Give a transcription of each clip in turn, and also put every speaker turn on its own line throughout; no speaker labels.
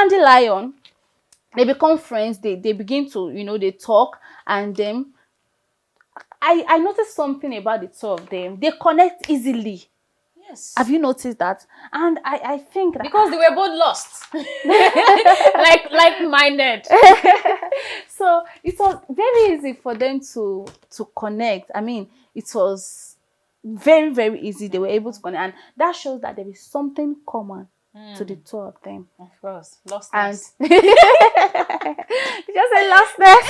Pandylion, they become friends. They begin to, they talk, and then I noticed something about the two of them. They connect easily.
Yes.
Have you noticed that? And I think that
because they were both lost, like-minded.
So it was very easy for them to connect. I mean, it was very, very easy. They were able to connect, and that shows that there is something common to the two of them.
Of course, lostness.
And you just say lostness.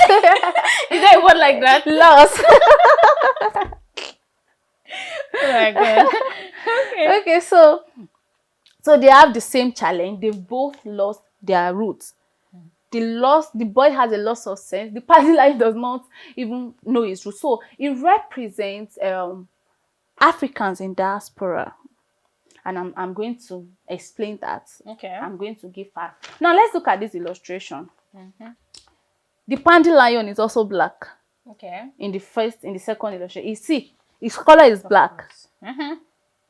Is there a word like that?
Lost.
Oh my God.
Okay, so they have the same challenge. They both lost their roots. The boy has a loss of sense. The Pandylion does not even know his roots. So it represents Africans in diaspora. And I'm going to explain that.
Okay.
I'm going to give facts. Now let's look at this illustration. The Pandylion is also black.
Okay.
In the second illustration, you see, his color is black.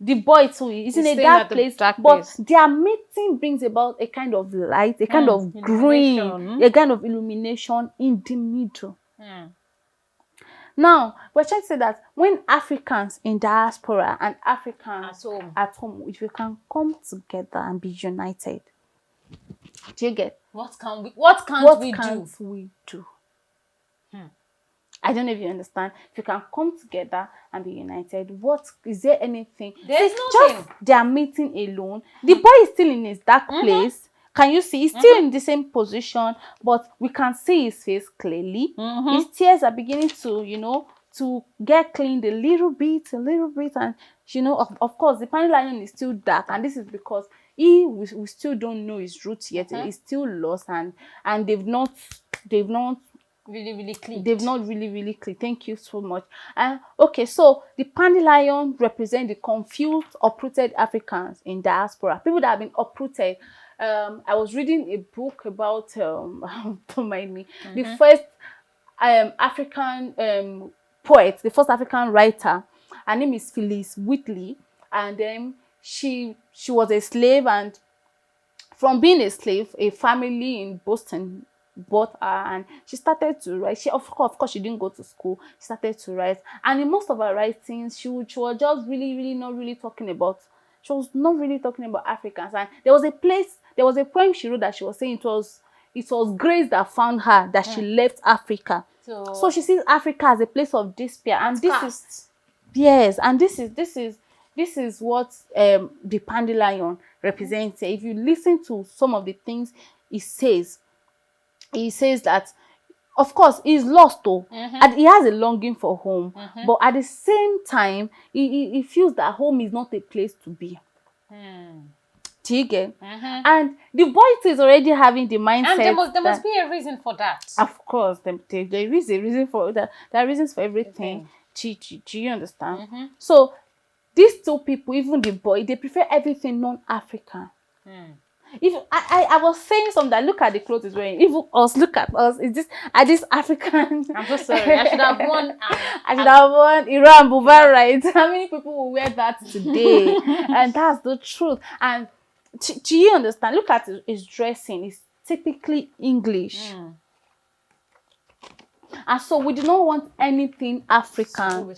The boy too is in a dark place, but their meeting brings about a kind of light, a kind of green, a kind of illumination in the middle. Now, we're trying to say that when Africans in diaspora and Africans at home, if we can come together and be united, do you get?
What can't
we do? I don't know if you understand. If you can come together and be united, what is there anything?
There's
nothing.
Just
their meeting alone. The boy is still in his dark place. Can you see? He's still in the same position, but we can see his face clearly. His tears are beginning to, to get cleaned a little bit, and of course, the Pandylion is still dark, and this is because we still don't know his roots yet. He's still lost, and they've not
really clicked.
They've not really clicked. Thank you so much. Okay, so the Pandylion represent the confused, uprooted Africans in diaspora. People that have been uprooted. I was reading a book about don't mind me. The first African poet, the first African writer. Her name is Phyllis Wheatley, and then she was a slave, and from being a slave, a family in Boston bought her, and she started to write. Of course, she didn't go to school. She started to write, and in most of her writings, she was just really not really talking about. She was not really talking about Africans. And there was a poem she wrote that she was saying it was grace that found her, that she left Africa. So she sees Africa as a place of despair, and this is what the Pandylion represents. If you listen to some of the things he says that, of course, he's lost though, and he has a longing for home, but at the same time, he feels that home is not a place to be. Do you get? And the boy too is already having the mindset.
And there must be a reason for that.
Of course, there is a reason for that. There are reasons for everything. Do you understand? So these two people, even the boy, they prefer everything non-African. If I was saying something that look at the clothes he's wearing, even us, look at us, are this African?
I'm so sorry. I should have worn
Iran Buba, right? How many people will wear that today? And that's the truth. And do you understand? Look at his dressing. It's typically English. And so we do not want anything African.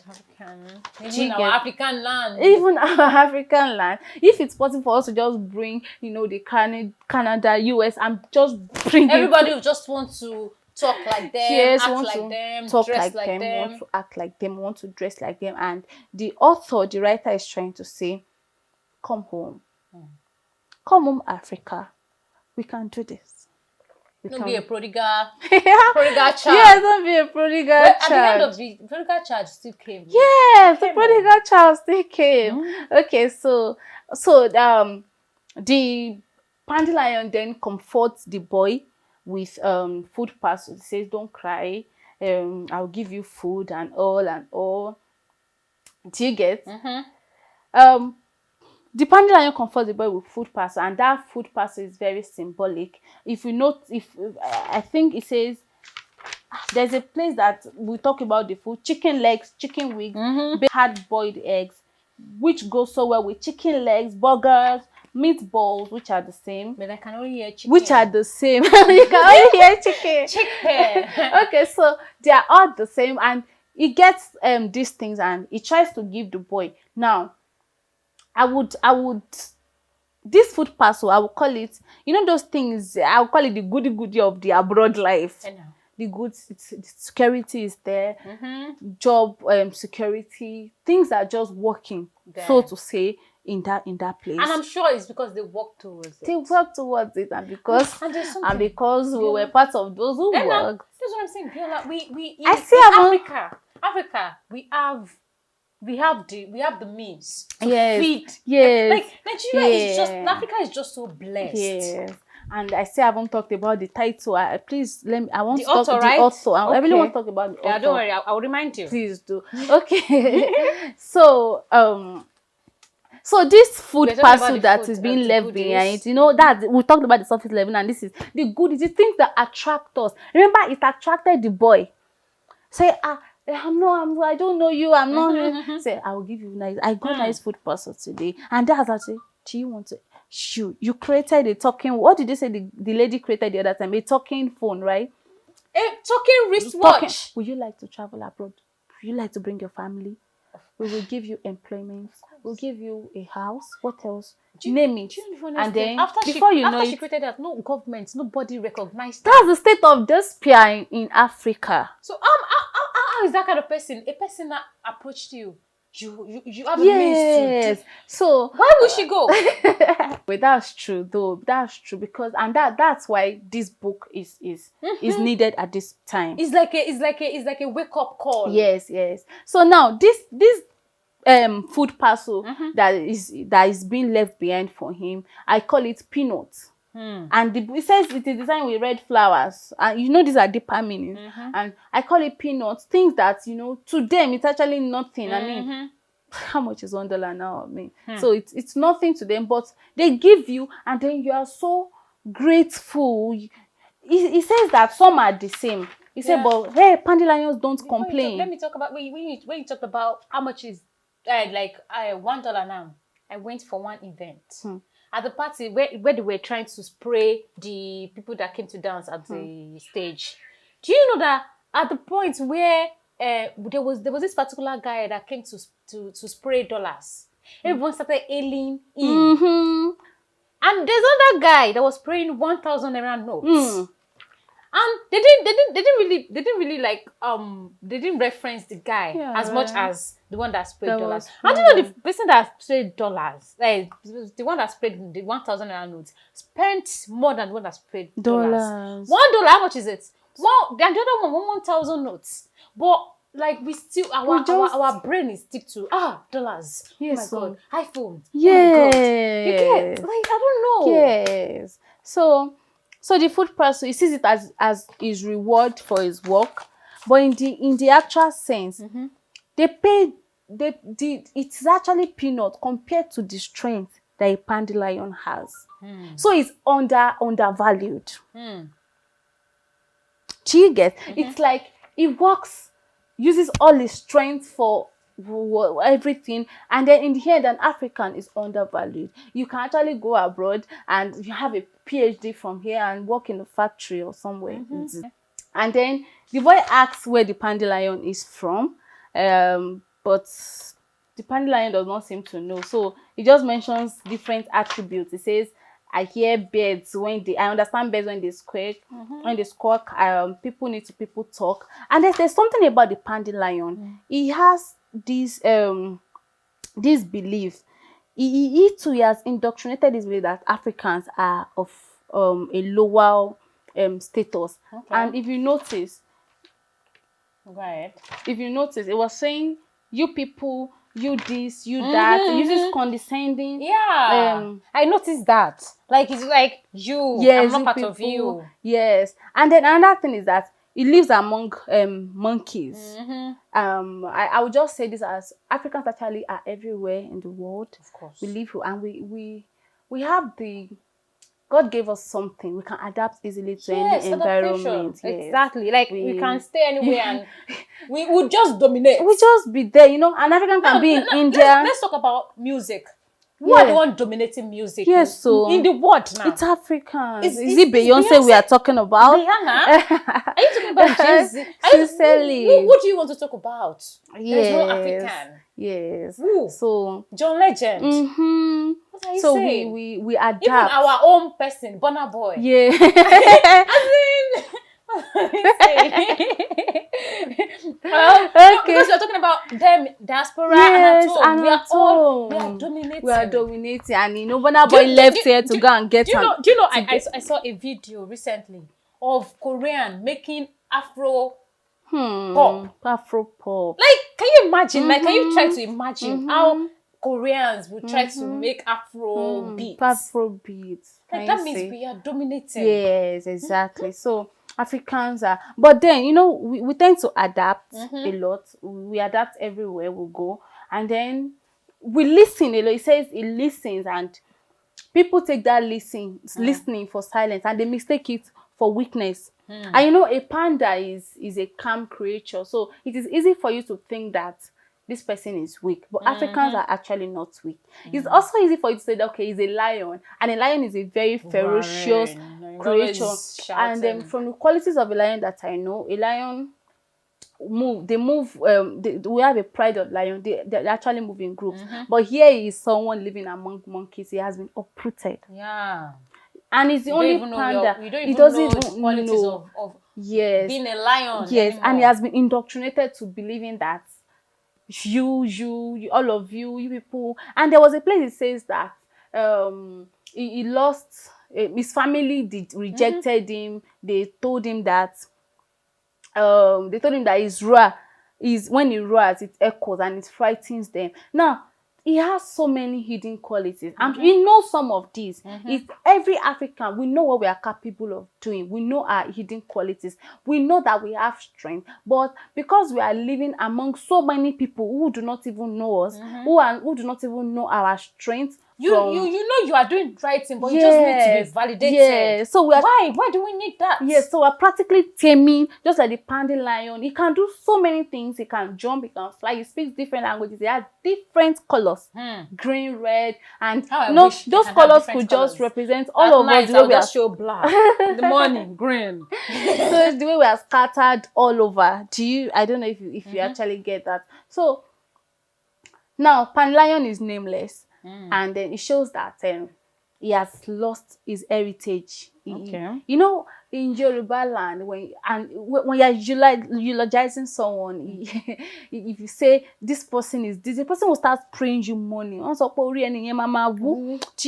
Even our African land.
Even our African land. If it's possible for us to just bring, the Canada, US, and just bring
everybody will just want to talk like them,
yes,
act like them,
talk
dress
like them,
them,
want to act like them, want to dress like them. And the writer is trying to say, come home. Come home, Africa. We can do this.
Don't be a prodigal child.
Yes, don't be a prodigal child.
At the end of the prodigal child still came.
Yes, the prodigal child still came. Okay, so the Pandylion then comforts the boy with food parcels. He says, "Don't cry. I'll give you food and all." Do you get? The Pandylion comforts the boy with food parcel, and that food parcel is very symbolic. If you note, I think it says there's a place that we talk about the food: chicken legs, chicken wings, hard-boiled eggs, which goes so well with chicken legs, burgers, meatballs, which are the same,
But I can only hear chicken.
which are the same. You can only hear chicken.
chicken.
Okay, so they are all the same, and he gets these things and he tries to give the boy. Now, I would this food parcel, I would call it, you know, those things, I would call it the goody of the abroad life.
I know.
The goods, the security is there, job security, things are just working, so to say, in that place.
And I'm sure it's because they work towards it.
They work towards it, and because we were part of those who worked.
That's what I'm saying, Biola. We
I
in
see
Africa, we have the means to
Yes.
feed.
Yes.
Like Nigeria is just,
Yeah.
Africa is just so blessed.
Yes. And I say I haven't talked about the title. Please let me. I want
The
to talk
author,
the
right?
author. I really
Okay.
want to talk about the author.
Yeah, don't worry. I'll remind you.
Please do. Okay. So so this food
We're talking about
parcel
the
that
food,
is being
the
left
goodies.
behind, you know, that we talked about the surface level, and this is the goodies, the things that attract us. Remember, it attracted the boy. Say, I don't know you, I'm not. Say, I will give you nice. I got nice food parcel today, and that's actually. Do you want to? You created a talking. What did they say? The lady created the other time, a talking phone, right?
A talking wristwatch.
Would you like to travel abroad? Would you like to bring your family? We will give you employment. We'll give you a house. What else? Name it. And then
after she created that, no government, nobody recognized that.
That's the state of despair in Africa.
So how is that kind of person? A person that approached you. You have a means to.
Yes. So
why would she go?
But that's true, though. That's true, because that's why this book is needed at this time.
It's like a wake up call.
Yes. So now this food parcel that is being left behind for him, I call it peanuts. And it says it is designed with red flowers, and you know these are deeper meanings. And I call it peanuts, things that, you know, to them it's actually nothing. I mean, how much is $1 now? I mean, so it's nothing to them, but they give you, and then you are so grateful. He says that some are the same. He said, but hey, Pandylions don't complain.
Let me talk about when you talked about how much is $1 now. I went for one event. At the party where they were trying to spray the people that came to dance at the stage. Do you know that at the point where there was this particular guy that came to spray dollars, everyone started ailing in. And there's another guy that was spraying 1,000 naira notes. And they didn't reference the guy as much as the one that sprayed dollars. I don't know, the person that sprayed dollars, like the one that sprayed the 1,000 naira notes, spent more than the one that sprayed dollars. $1, how much is it? Well, the other one 1,000 notes. But like we still our brain is stick to dollars.
Yes,
oh my God, iPhone.
Yes.
Oh my God. You get, like, I don't know.
Yes. So the food parcel, he sees it as his reward for his work, but in the actual sense, they pay it's actually peanut compared to the strength that a Pandylion has. So it's undervalued. Do you get? It's like he works, uses all his strength for everything, and then in the end an African is undervalued. You can actually go abroad and you have a PhD from here and work in a factory or somewhere. And then the boy asks where the Pandylion is from, but the Pandylion does not seem to know, so he just mentions different attributes. He says, I hear birds I understand birds when they squawk. When they squawk, people need to talk. And there's something about the Pandylion. He has this belief. He too has indoctrinated this belief that Africans are of a lower status. And if you notice, it was saying, you people, you this, you that. It uses condescending.
I noticed that. Like, it's like you.
Yes,
I'm not part
people,
of you.
Yes. And then another thing is that it lives among monkeys. I would just say this as Africans actually are everywhere in the world.
Of course.
We live, and we have God gave us something. We can adapt easily to any environment. Yes.
Exactly. Like we can stay anywhere and we would just dominate.
We just be there, you know. An African can be in India.
Let's talk about music. Who are the one dominating music in the world now?
It's Africans. Is it Beyonce we are talking about?
Rihanna? Are you talking about Jay-Z? Who do you want to talk about? There's no African.
Yes.
Who?
So
John Legend. What are you saying?
We adapt.
Even our own person, Burna Boy.
Yeah.
Because we're talking about them, diaspora, and we are dominating.
We are dominating, and Burna Boy left here to go and get.
Do you know? I saw a video recently of Korean making Afro pop.
Afro pop.
Like, can you imagine? Like, can you try to imagine how Koreans would try to make Afro beats?
Afro beats.
Like, that means we are dominating.
Yes, exactly. So Africans are, but then we tend to adapt a lot. We adapt everywhere we go, and then we listen a lot. It says it listens, and people take that listening for silence, and they mistake it for weakness. And a panda is a calm creature, so it is easy for you to think that this person is weak, but Africans are actually not weak. It's also easy for you to say that, okay, he's a lion, and a lion is a very ferocious creature. And then from the qualities of a lion that I know, a lion we have a pride of lion. They actually move in groups. But here is someone living among monkeys. He has been uprooted.
Yeah.
And he's the only panda.
He doesn't even know the qualities of being a lion.
Yes, anymore. And he has been indoctrinated to believing that you, all of you people. And there was a place it says that he lost, his family rejected him. They told him that his roar is, when he roars, it echoes and it frightens them. Now, he has so many hidden qualities, and we know some of these. It's every African, we know what we are capable of doing. We know our hidden qualities. We know that we have strength, but because we are living among so many people who do not even know us, who do not even know our strength. You know
you are doing the right thing, but you just need to be validated.
Yeah. So
why do we need that?
Yes, so we're practically taming, just like the Pandylion. He can do so many things. He can jump, he can fly, he speaks different languages, he has different colors. Green, red, and those colors could just represent all of us.
The way we are show black. In the morning, green.
So it's the way we are scattered all over. I don't know if you actually get that. So now Pandylion is nameless. And then it shows that he has lost his heritage.
Okay.
In Yoruba land, when you're eulogizing someone, if you say this person is this, the person will start praying you money. Do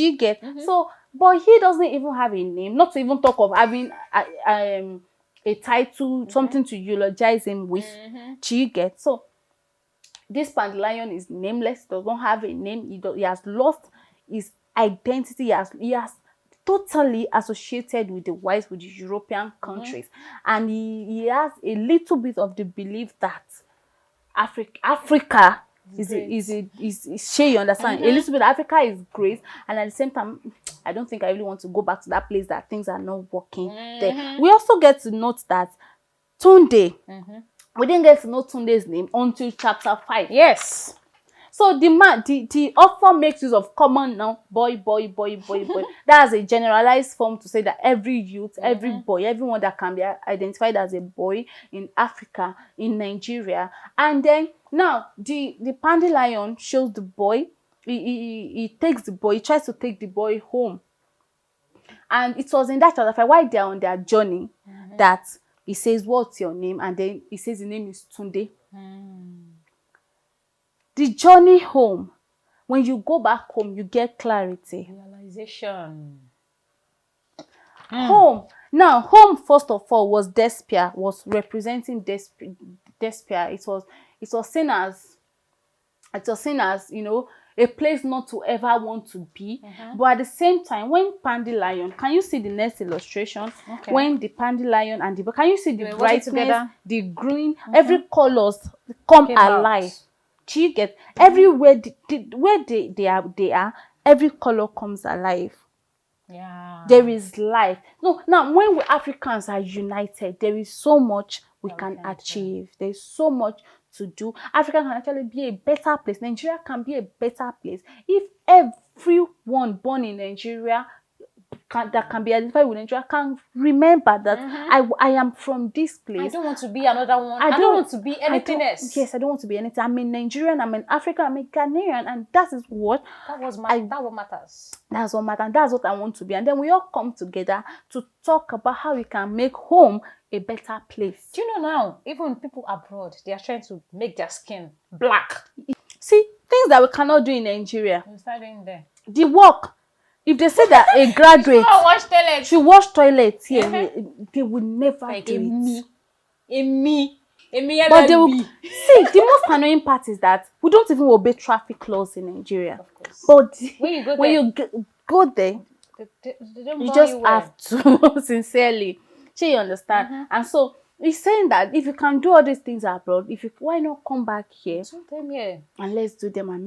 you get? So, but he doesn't even have a name, not to even talk of having a title, something to eulogize him with. Do you get? So this Pandylion is nameless, does not have a name. He has lost his identity. He has totally associated with the whites, with the European countries. And he has a little bit of the belief that Africa is sure you understand. A little bit Africa is great, and at the same time, I don't think I really want to go back to that place that things are not working there. We also get to note that Tunde, we didn't get to know Tunde's name until chapter 5.
Yes.
So the author makes use of common noun, boy. That's a generalized form to say that every youth, every boy, everyone that can be identified as a boy in Africa, in Nigeria. And then now the Pandylion shows the boy. He takes the boy. He tries to take the boy home. And it was in that chapter 5, while they are on their journey, that he says, "What's your name?" And then he says the name is Tunde. The journey home, when you go back home, you get clarity.
Realization.
Home. Now, home, first of all, was Despia, was representing Despia. It was seen as, a place not to ever want to be. But at the same time, when Pandylion, can you see the next illustration? Okay. When the Pandylion and can you see the brightness, the green, every colors come alive. Do you get? Everywhere where they are, every color comes alive.
Yeah.
There is life. No, now when we Africans are united, there is so much we can achieve. There's so much to do. Africa can actually be a better place. Nigeria can be a better place if everyone born in Nigeria that can be identified with Nigeria can remember that I am from this place.
I don't want to be another one. I don't want to be anything else.
Yes, I don't want to be anything. I'm a Nigerian, I'm an African, I'm a Ghanaian, and that is what
that what matters.
That's what matters. That's what I want to be. And then we all come together to talk about how we can make home a better place.
Do you know now, even people abroad, they are trying to make their skin black.
See, things that we cannot do in Nigeria.
You start doing there.
The work. If they say that a graduate should wash toilets here, they will never
like
do it.
But
they will, see, the most annoying part is that we don't even obey traffic laws in Nigeria.
Of course.
But
when you
go there,
they don't
you just have to sincerely. So you understand? And so he's saying that if you can do all these things abroad, why not come back here and let's do them and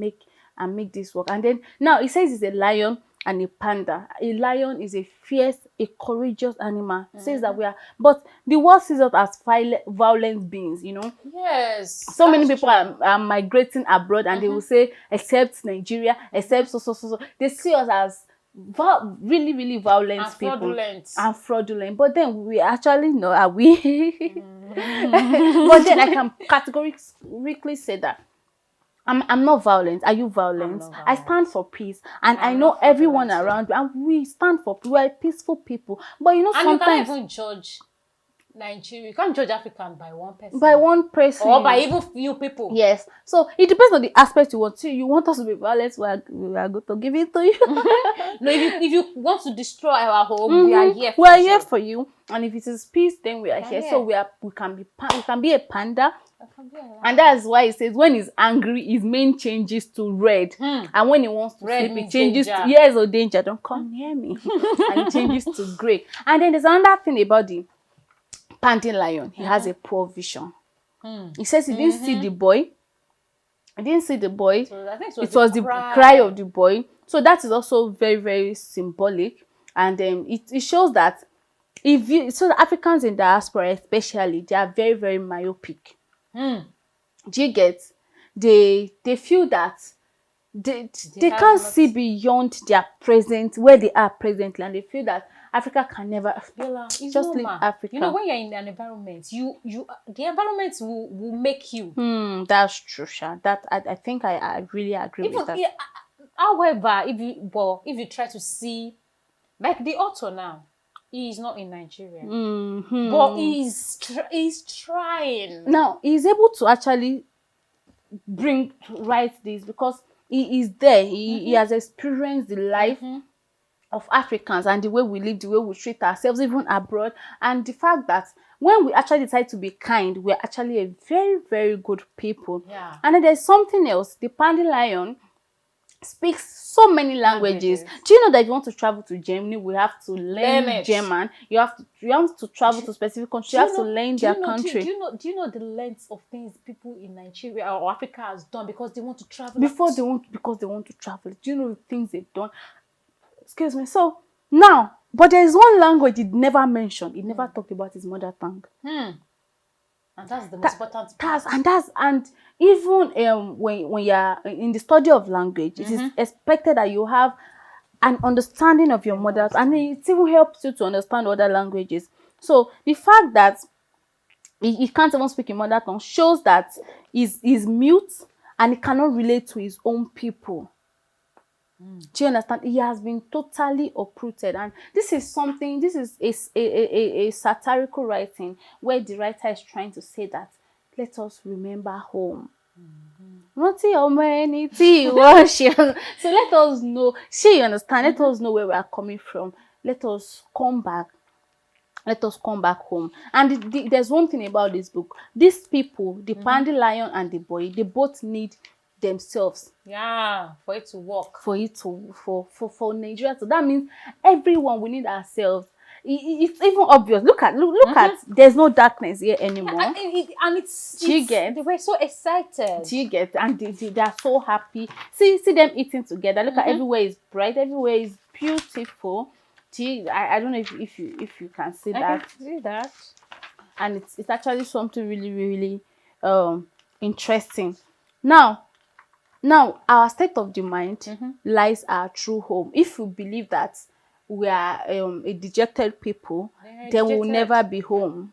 make this work. And then now he says he's a lion and a panda. A lion is a fierce, a courageous animal. Says that but the world sees us as violent beings, you know.
Yes.
So many people are migrating abroad, and they will say, except Nigeria, except so. They see us as really, really violent
and
people and fraudulent. But then we actually know, are we? But then I can categorically say that I'm not violent. Are you violent? I stand for peace, and I know everyone around me, and we stand for peace. We are peaceful people. But you know,
and
sometimes
you can't even judge Nigeria. You can't judge African by one person. Or by even few people.
Yes. So it depends on the aspect you want to. You want us to be violent, we are going to give it to you.
No, if you want to destroy our home, we are here.
We are here for you. And if it is peace, then we are here. So we can be a panda. And that's why he says when he's angry, his mane changes to red. And when he wants to sleep, it changes to years of danger. Don't come near me. And it changes to grey. And then there's another thing about the Pandylion. He has a poor vision. He says he didn't see the boy. I didn't see the boy.
So I think
it was the cry of the boy. So that is also very, very symbolic. And it shows that the Africans in diaspora especially, they are very, very myopic. Do you get? They feel that they can't see beyond their present, where they are presently, and they feel that Africa can never just leave Africa.
You know, when you're in an environment, the environment will make you.
That's true, Sha. That I think I really agree with that.
However, if you try to see, like the author now, he is not in Nigeria, but he's trying.
Now he's able to actually write this because he is there. He has experienced the life of Africans and the way we live, the way we treat ourselves, even abroad, and the fact that when we actually decide to be kind, we're actually a very, very good people.
Yeah.
And then there's something else. The Pandylion speaks so many languages. Do you know that if you want to travel to Germany, we have to learn German? You want to travel to specific countries, you have to learn their country.
Do you know the length of things people in Nigeria or Africa has done because they want to travel?
Because they want to travel. Do you know the things they've done? Excuse me. So now, but there is one language he never mentioned. He never talked about his mother tongue.
And that's the most important part.
And even when you're in the study of language, it is expected that you have an understanding of your mother, and it even helps you to understand other languages. So the fact that he can't even speak in mother tongue shows that he's mute and he cannot relate to his own people. Do you understand? He has been totally uprooted, and this is a satirical writing where the writer is trying to say that let us remember home. So let us know. You understand? Let us know where we are coming from. Let us come back. Let us come back home. And there's one thing about this book. These people, the Pandylion and the boy, they both need themselves
for it to work,
for Nigeria. So that means everyone, we need ourselves. It's even obvious. Look at there's no darkness here anymore.
They were so excited.
Do you get? And they are so happy. See them eating together. Look at everywhere is bright, everywhere is beautiful. I don't know if you can see that.
I can see that.
And it's actually something really, really interesting. Now our state of the mind lies our true home. If we believe that we are a dejected people, then we'll never be home.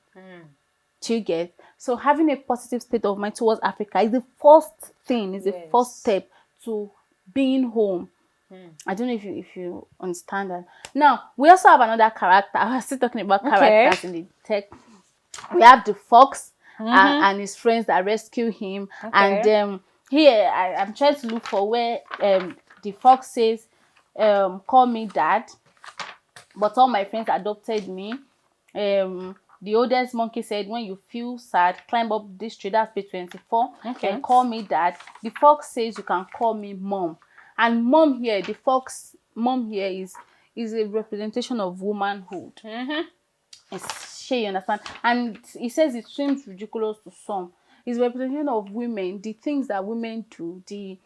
Do you get? So having a positive state of mind towards Africa is the first thing, is the first step to being home. I don't know if you understand that. Now we also have another character. I was still talking about characters in the text. We have the fox and his friends that rescue him. And here I'm trying to look for where the fox says, call me dad, but all my friends adopted me. The oldest monkey said, when you feel sad, climb up this tree. That's page 24. And call me dad. The fox says you can call me mom. And mom here, the fox mom here is a representation of womanhood. You understand? And he says it seems ridiculous to some. It's representation of women, the things that women do, the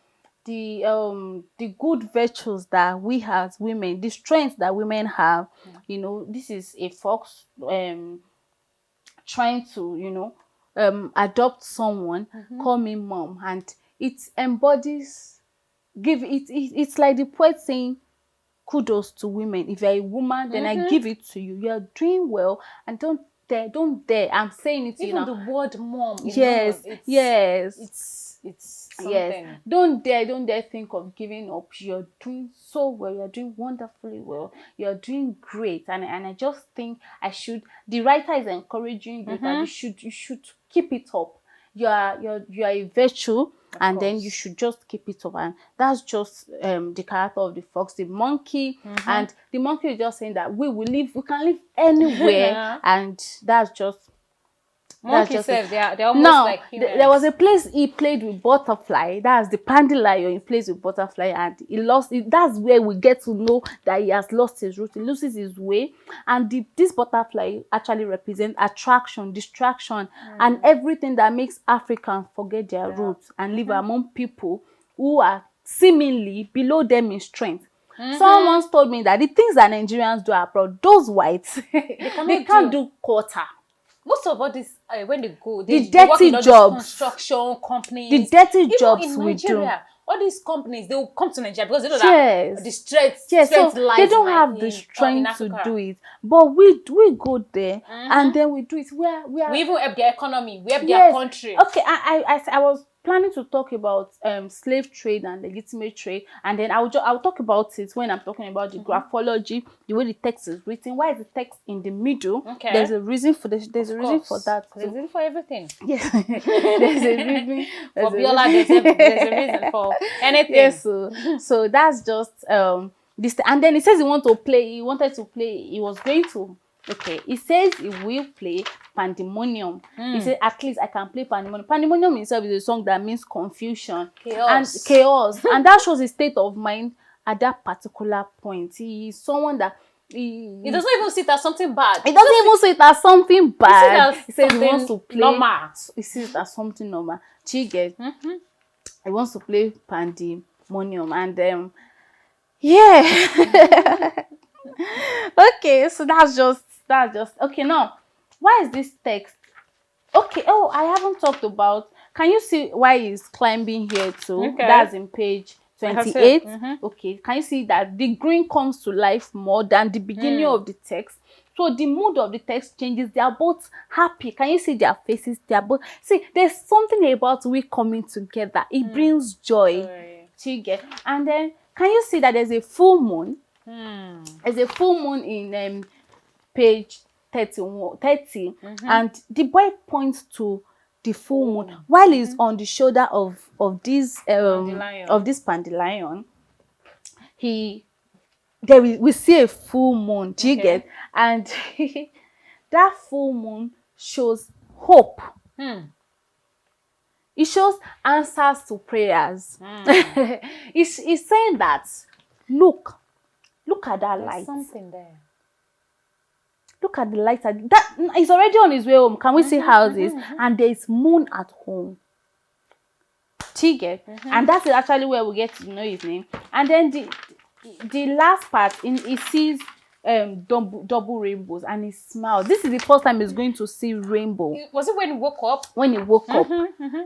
good virtues that we as women, the strength that women have. You know, this is a fox trying to adopt someone. Call me mom. And it embodies, it's like the poet saying, kudos to women. If you're a woman, then I give it to you. You're doing well, and don't dare. I'm saying it to you now.
Even the word mom.
Yes.
It's something.
Don't dare think of giving up. You're doing so well. You're doing wonderfully well. You're doing great. And I just think the writer is encouraging you that you should keep it up. You are a virtue. And then you should just keep it up. And that's just the character of the fox. The monkey, and the monkey is just saying that we can live anywhere. And that's just
monkey said they're almost
now,
like humans.
There was a place he played with butterfly. That's the Pandylion. He plays with butterfly, and he lost it. That's where we get to know that he has lost his route. He loses his way, and this butterfly actually represents attraction, distraction, and everything that makes Africans forget their roots and live among people who are seemingly below them in strength. Someone once told me that the things that Nigerians do abroad, those whites, they can't do quarter.
Most of all this, when they go,
the
they work
dirty
in all
jobs,
construction companies,
the dirty
even
jobs
in
we do.
Nigeria, all these companies, they will come to Nigeria because they know that the strength
so
lies
they don't have the strength to do it. But we go there and then we do it. We
even help their economy, we help their country.
Okay, I was planning to talk about slave trade and legitimate trade, and then I'll talk about it when I'm talking about the graphology, the way the text is written. Why is the text in the middle?
Okay.
There's a reason for this. There's a reason for that.
There's a reason for everything.
Yes. There's a reason
for Abiola. There's a reason for anything.
Yes. So that's just this. And then he says he wanted to play. He was going to. Okay, he says he will play Pandemonium. He said, at least I can play Pandemonium. Pandemonium itself is a song that means confusion and chaos. And that shows his state of mind at that particular point. He is someone that
he doesn't even see it as something bad.
He doesn't even see it as something bad.
He says he
wants to play
normal.
He sees it as something normal. He wants to play Pandemonium, and okay, so that's just okay. Now, why is this text okay? Oh, I haven't talked about. Can you see why he's climbing here too? Okay. That's in page 28. Okay, can you see that the green comes to life more than the beginning of the text? So the mood of the text changes. They are both happy. Can you see their faces? They are both there's something about we coming together. It brings joy. And then can you see that there's a full moon? There's a full moon in page 30, and the boy points to the full moon while he's on the shoulder of this Pandylion. We see a full moon. Do you get? And that full moon shows hope. It shows answers to prayers. It's saying that look at that light.
Something there.
Look at the light. That is already on his way home. Can we see houses? And there is moon at home. And that's actually where we get to know his name. And then the last part, he sees double rainbows, and he smiled. This is the first time he's going to see rainbow.
Was it when he woke up?
When he woke up.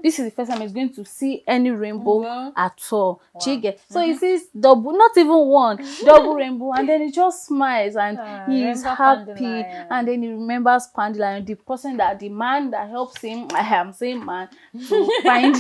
This is the first time he's going to see any rainbow at all. Wow. So he sees double, not even one, double rainbow, and then he just smiles, and he is happy. Pandylion. And then he remembers Pandylion, the man that helps him, I am saying man, to find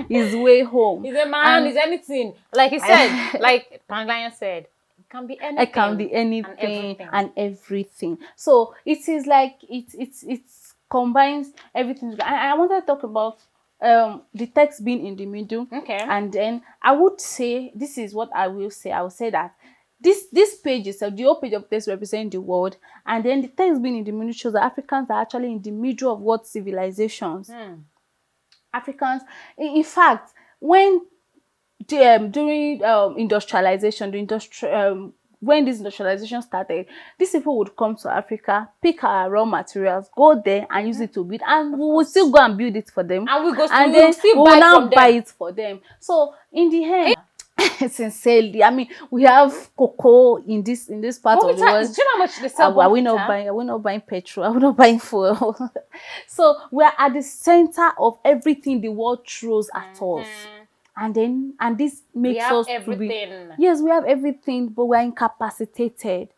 his way home.
He's a man, he's anything. Like he said, like Pandylion said, can be anything. It can be anything
and everything. So it is like it combines everything. I wanted to talk about the text being in the middle.
Okay.
And then I would say, this is what I will say. I will say that this page itself, the whole page of text represents the world, and then the text being in the middle shows that Africans are actually in the middle of what civilizations. Africans, in fact, when during industrialization, when this industrialization started, these people would come to Africa, pick our raw materials, go there and use it to build, and we will still go and build it for them,
and we go
and
then we will now
buy it for them. So in the end, sincerely, I mean, we have cocoa in this part of the world.
Do you know how much they sell?
Are we not buying petrol? Are we not buying fuel? So we are at the center of everything the world throws at us. And this makes us
everything.
Yes, we have everything, but we're incapacitated.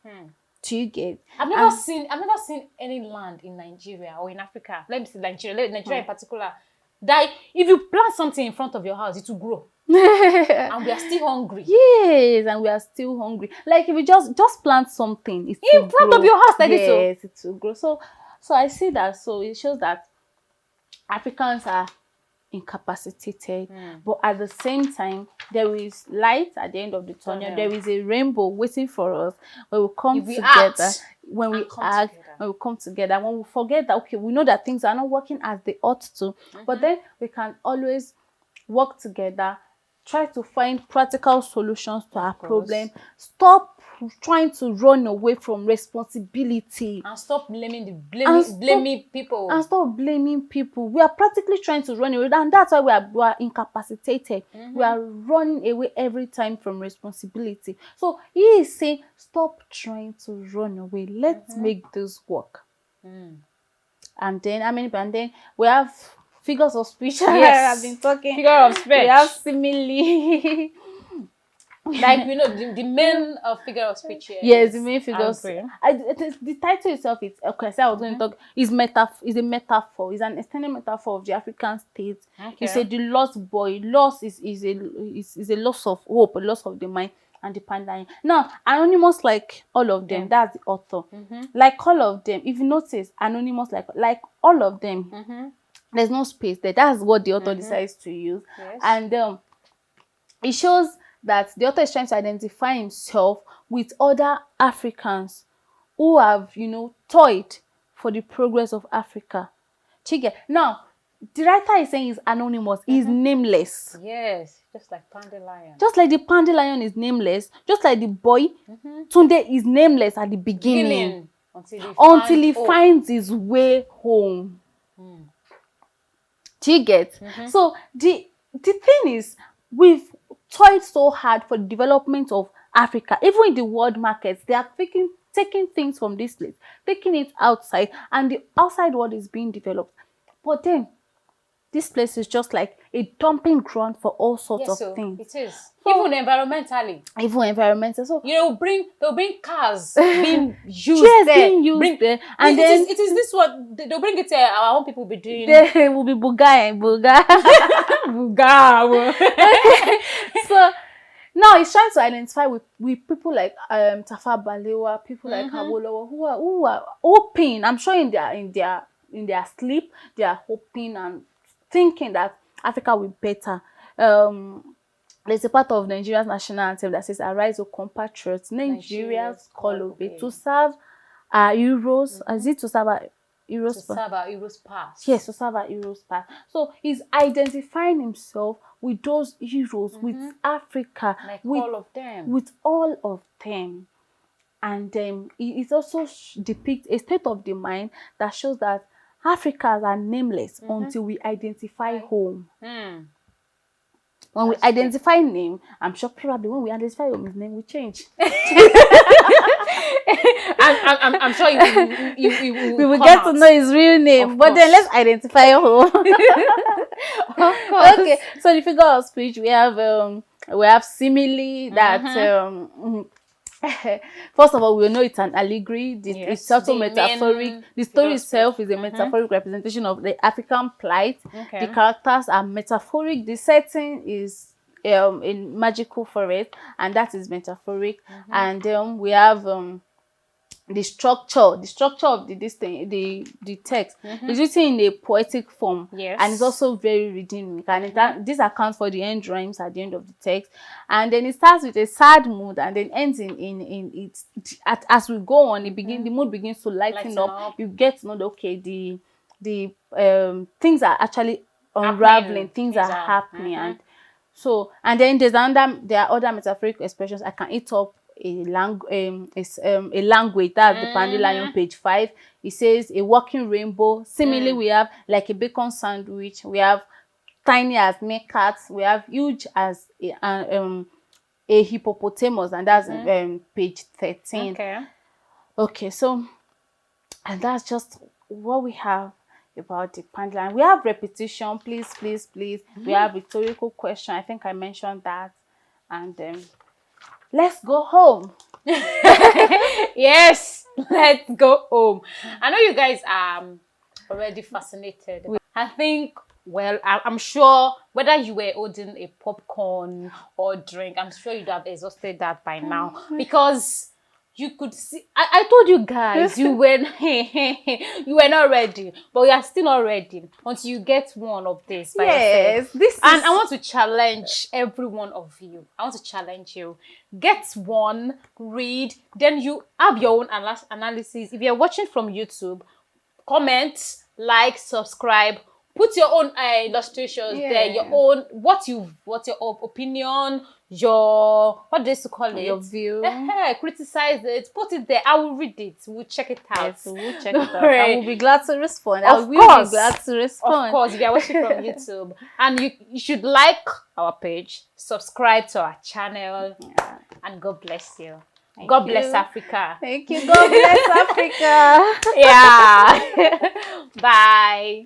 Do you get?
I've never seen any land in Nigeria or in Africa. Let me say Nigeria in particular, that if you plant something in front of your house, it will grow. And we are still hungry.
Yes, and we are still hungry. Like if you just plant something, it's
in front of your house, like this.
Yes, it will grow. So I see that. So it shows that Africans are incapacitated, but at the same time there is light at the end of the tunnel. There is a rainbow waiting for us when we come together, when we come together, when we forget that, okay, we know that things are not working as they ought to, but then we can always work together, try to find practical solutions to our problem, stop trying to run away from responsibility,
and stop blaming people.
And stop blaming people. We are practically trying to run away, and that's why we are incapacitated. We are running away every time from responsibility. So he is saying, stop trying to run away. Let's make this work. And then we have figures of speech.
Yes,
I've been talking.
Figure of speech.
We have simile.
Like, you know, the main figure of speech here.
Yes, the main figure. The title itself is, okay, so I was going to talk, is a metaphor. It's an extended metaphor of the African state. You say the lost boy. Loss is a loss of hope, a loss of the mind, and the Pandylion. Now, Anonymous, like all of them, that's the author. Like all of them, if you notice, Anonymous, like all of them, there's no space there. That's what the author decides to use.
Yes.
And it shows that the author is trying to identify himself with other Africans who have, toiled for the progress of Africa. Chige. Now, the writer is saying he's anonymous. He's nameless.
Yes, just like Pandylion.
Just like the Pandylion is nameless, just like the boy, Tunde is nameless at the beginning. Until he finds his way home. Do you get? So the thing is, we've toiled so hard for the development of Africa. Even in the world markets, they are taking things from this place, taking it outside, and the outside world is being developed. But then, this place is just like a dumping ground for all sorts of things.
It is. So, even environmentally. So
they'll
bring cars being used
there. Being used there. And
it is this what they'll bring it here. Our own people will be doing.
They will be buga. So now he's trying to identify with people like Tafa Balewa, people like Abiola, who are hoping. I'm sure in their sleep they are hoping and thinking that Africa will be better. There's a part of Nigeria's national anthem that says, "Arise, O compatriots, Nigeria's call obey, to serve our heroes." Is it to serve our heroes?
To serve our heroes past.
Yes, to serve our heroes past. So he's identifying himself with those heroes, with Africa, with all of them. And it also depicts a state of the mind that shows that Africans are nameless until we identify home. When we identify name, I'm sure probably when we identify his name, we change.
I'm sure
we will get to know his real name, but then let's identify who.
Of course.
Okay, so the figure of speech, we have simile that first of all, we know it's an allegory. It's also metaphoric. The story itself is a metaphoric representation of the African plight. The characters are metaphoric. The setting is in magical forest, and that is metaphoric. And we have the structure of the text is written in a poetic form, and it's also very rhythmic, and this accounts for the end rhymes at the end of the text. And then it starts with a sad mood and then ends in its as we go on, the mood begins to lighten up. You get to know that, okay, the things are actually unraveling, things are happening. And then there are other metaphoric expressions. I can eat up a language, that's the Pandylion, page 5. It says a walking rainbow. Similarly, we have like a bacon sandwich. We have tiny as meerkats. We have huge as a hippopotamus, and that's page 13. Okay, so, and that's just what we have about the Pandylion. We have repetition, please. We have rhetorical question. I think I mentioned that. And let's go home.
Yes, let's go home. I know you guys are already fascinated. I think, well, I'm sure whether you were holding a popcorn or drink, I'm sure you'd have exhausted that by now, because you could see. I told you guys you were not ready, but you are still not ready until you get one of this.
Yes,
I want to challenge every one of you. I want to challenge you. Get one, read, then you have your own analysis. If you're watching from YouTube, comment, like, subscribe. Put your own illustrations there, your own, what's your opinion, your, what do you call it?
Your view.
Criticize it, put it there. I will read it. We'll check it out.
Yes, we'll check it out. I will be glad to respond.
Of course.
Be glad to respond.
Of course, if you're watching from YouTube. And you should like our page, subscribe to our channel, and God bless you. God bless Africa.
Thank you. God bless Africa.
Yeah. Bye.